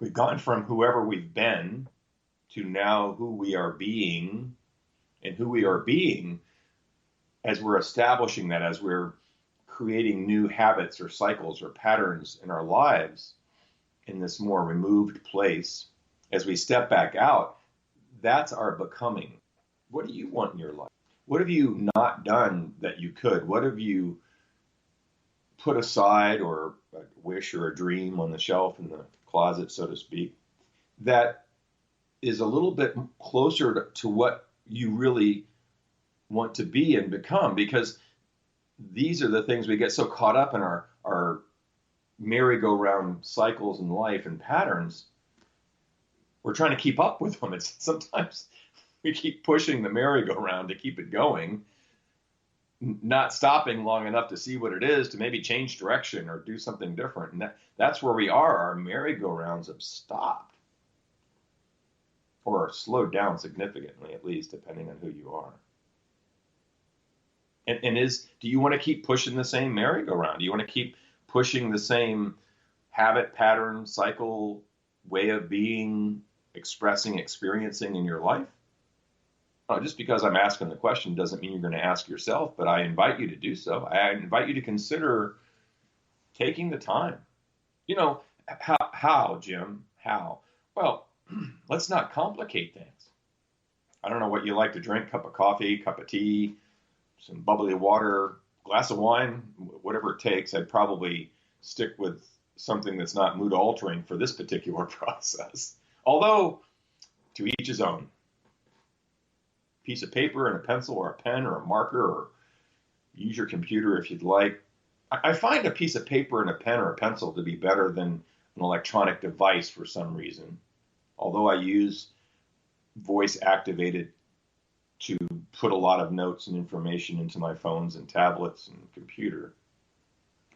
We've gone from whoever we've been to now who we are being, and who we are being as we're establishing that, as we're creating new habits or cycles or patterns in our lives in this more removed place. As we step back out, that's our becoming. What do you want in your life? What have you not done that you could? What have you put aside, or a wish or a dream on the shelf in the closet, so to speak, that is a little bit closer to what you really want to be and become? Because these are the things we get so caught up in our merry-go-round cycles in life and patterns. We're trying to keep up with them. It's sometimes we keep pushing the merry-go-round to keep it going, not stopping long enough to see what it is, to maybe change direction or do something different. And that's where we are. Our merry-go-rounds have stopped, or slowed down significantly, at least, depending on who you are. And do you want to keep pushing the same merry-go-round? Do you want to keep pushing the same habit, pattern, cycle, way of being, expressing, experiencing in your life? Just because I'm asking the question doesn't mean you're going to ask yourself, but I invite you to do so. I invite you to consider taking the time. You know, how, Jim? How? Well, let's not complicate things. I don't know what you like to drink: cup of coffee, cup of tea, some bubbly water, glass of wine, whatever it takes. I'd probably stick with something that's not mood altering for this particular process. Although, to each his own. Piece of paper and a pencil or a pen or a marker, or use your computer if you'd like. I find a piece of paper and a pen or a pencil to be better than an electronic device for some reason. Although I use voice activated to put a lot of notes and information into my phones and tablets and computer.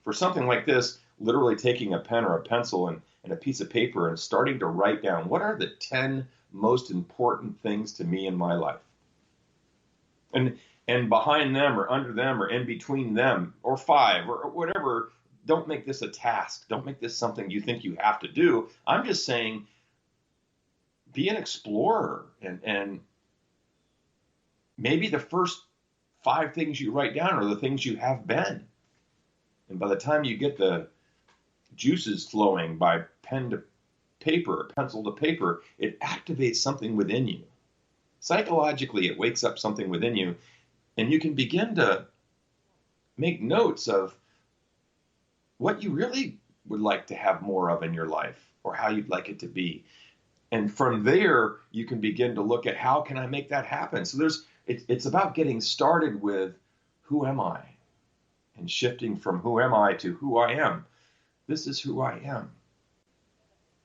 For something like this, literally taking a pen or a pencil and a piece of paper and starting to write down, what are the 10 most important things to me in my life? And behind them or under them or in between them, or 5 or whatever, don't make this a task. Don't make this something you think you have to do. I'm just saying, be an explorer, and maybe the first 5 things you write down are the things you have been. And by the time you get the juices flowing by pen to paper, pencil to paper, it activates something within you. Psychologically, it wakes up something within you, and you can begin to make notes of what you really would like to have more of in your life, or how you'd like it to be. And from there, you can begin to look at, how can I make that happen? So it's about getting started with, who am I? And shifting from who am I to who I am. This is who I am.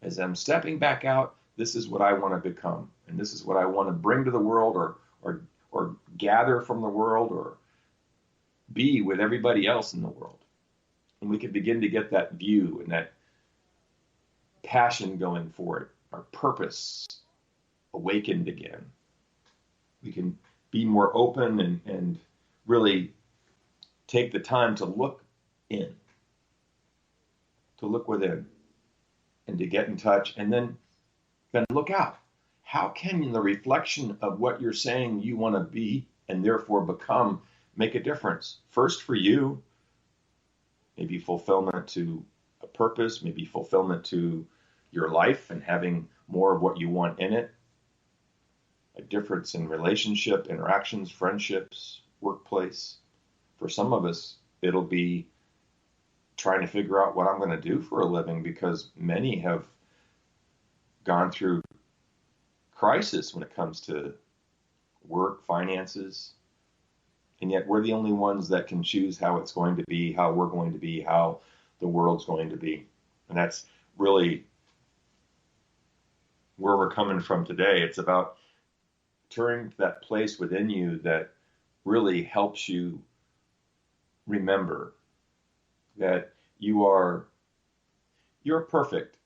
As I'm stepping back out, this is what I want to become. And this is what I want to bring to the world, or gather from the world, or be with everybody else in the world. And we can begin to get that view and that passion going for it, our purpose awakened again. We can be more open and really take the time to look in, to look within, and to get in touch, and then look out. How can the reflection of what you're saying you want to be and therefore become make a difference? First for you, maybe fulfillment to a purpose, maybe fulfillment to your life and having more of what you want in it. A difference in relationship, interactions, friendships, workplace. For some of us, it'll be trying to figure out what I'm going to do for a living, because many have gone through crisis when it comes to work, finances, and yet we're the only ones that can choose how it's going to be, how we're going to be, how the world's going to be. And that's really where we're coming from today. It's about turning to that place within you that really helps you remember that you're perfect.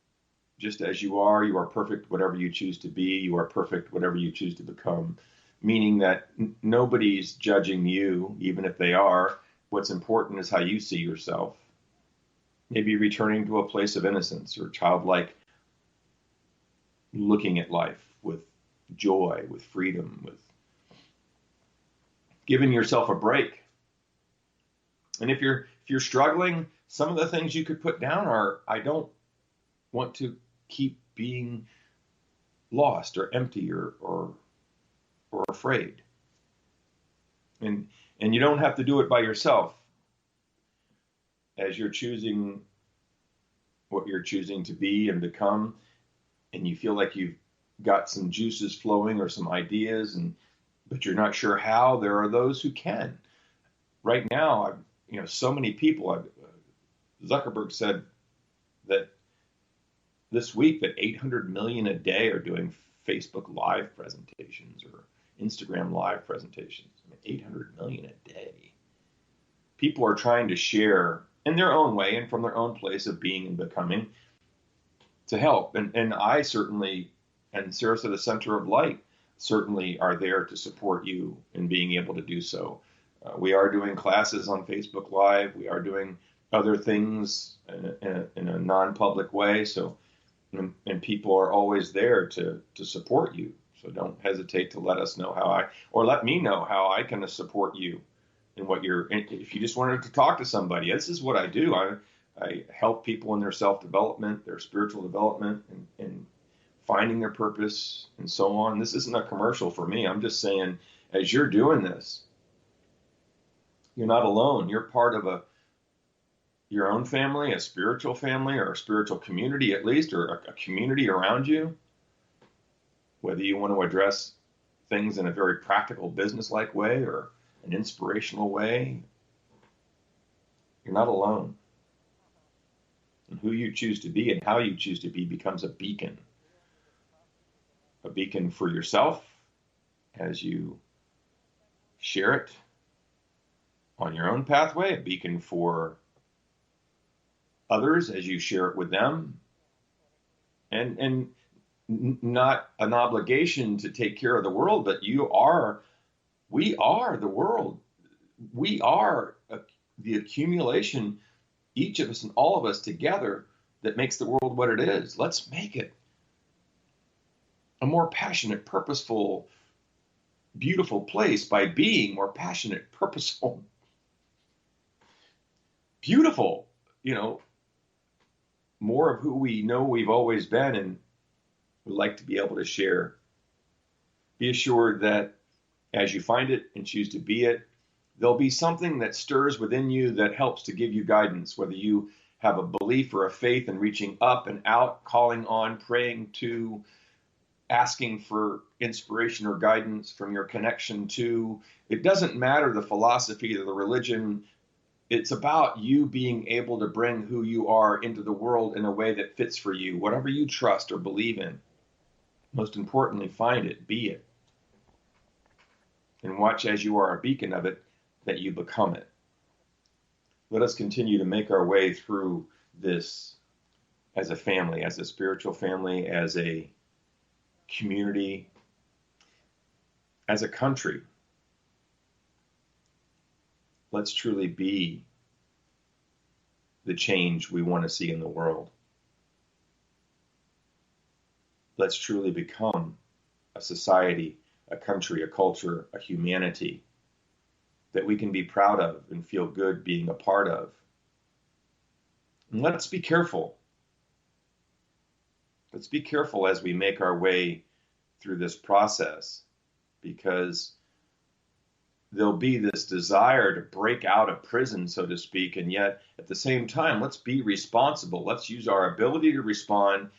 Just as you are perfect whatever you choose to be, you are perfect whatever you choose to become, meaning that nobody's judging you, even if they are. What's important is how you see yourself. Maybe returning to a place of innocence or childlike looking at life with joy, with freedom, with giving yourself a break. And if you're struggling, some of the things you could put down are, I don't want to keep being lost or empty or afraid. And you don't have to do it by yourself. As you're choosing what you're choosing to be and become, and you feel like you've got some juices flowing or some ideas, but you're not sure how, there are those who can. Right now, so many people. Zuckerberg said that this week that 800 million a day are doing Facebook Live presentations or Instagram Live presentations. 800 million a day. People are trying to share in their own way and from their own place of being and becoming to help. And I certainly, and Sarasota Center of Light certainly are there to support you in being able to do so. We are doing classes on Facebook Live. We are doing other things in a non-public way. So, and people are always there to support you. So don't hesitate to let us know or let me know how I can support you in if you just wanted to talk to somebody. This is what I do. I help people in their self-development, their spiritual development, and finding their purpose and so on. This isn't a commercial for me. I'm just saying, as you're doing this, you're not alone. You're part of your own family, a spiritual family, or a spiritual community at least, or a community around you. Whether you want to address things in a very practical, business-like way or an inspirational way, you're not alone. And who you choose to be and how you choose to be becomes a beacon for yourself as you share it on your own pathway, a beacon for others as you share it with them, and not an obligation to take care of the world, but we are the world. We are the accumulation, each of us and all of us together, that makes the world what it is. Let's make it a more passionate, purposeful, beautiful place by being more passionate, purposeful, beautiful, more of who we know we've always been and would like to be able to share. Be assured that as you find it and choose to be it, there'll be something that stirs within you that helps to give you guidance, whether you have a belief or a faith in reaching up and out, calling on, praying to, asking for inspiration or guidance from your connection to. It doesn't matter the philosophy or the religion. It's about you being able to bring who you are into the world in a way that fits for you, whatever you trust or believe in. Most importantly, find it, be it, and watch as you are a beacon of it, that you become it. Let us continue to make our way through this as a family, as a spiritual family, as a community, as a country. Let's truly be the change we want to see in the world. Let's truly become a society, a country, a culture, a humanity that we can be proud of and feel good being a part of. And let's be careful. Let's be careful as we make our way through this process, because there'll be this desire to break out of prison, so to speak, and yet at the same time, let's be responsible. Let's use our ability to respond,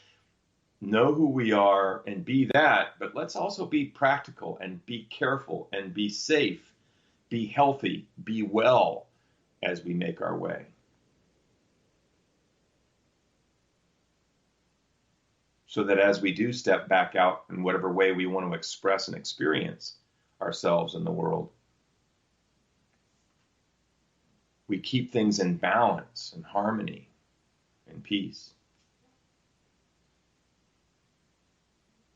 know who we are, and be that, but let's also be practical and be careful and be safe, be healthy, be well as we make our way. So that as we do step back out in whatever way we want to express and experience ourselves in the world, we keep things in balance and harmony and peace.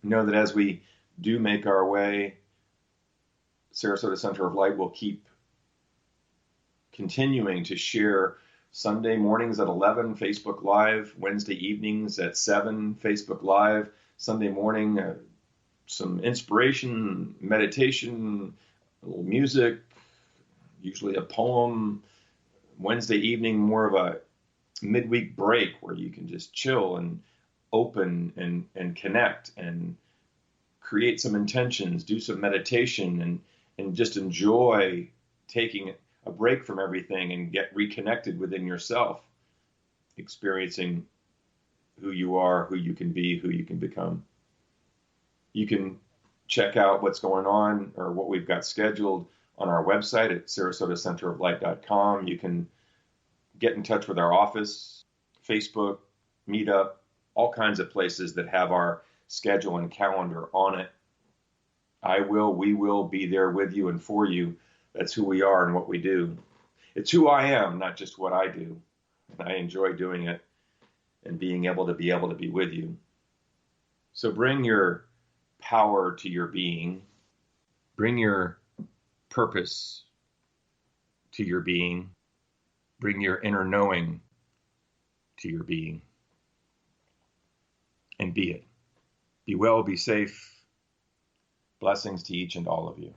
Know that as we do make our way, Sarasota Center of Light will keep continuing to share Sunday mornings at 11, Facebook Live, Wednesday evenings at 7, Facebook Live, Sunday morning, some inspiration, meditation, a little music, usually a poem. Wednesday evening, more of a midweek break where you can just chill and open and connect and create some intentions, do some meditation, and just enjoy taking a break from everything and get reconnected within yourself, experiencing who you are, who you can be, who you can become. You can check out what's going on or what we've got scheduled on our website at sarasotacenteroflight.com. You can get in touch with our office, Facebook, Meetup, all kinds of places that have our schedule and calendar on it. We will be there with you and for you. That's who we are and what we do. It's who I am, not just what I do. And I enjoy doing it and being able to be with you. So bring your power to your being. Bring your purpose to your being. Bring your inner knowing to your being. And be it. Be well, be safe. Blessings to each and all of you.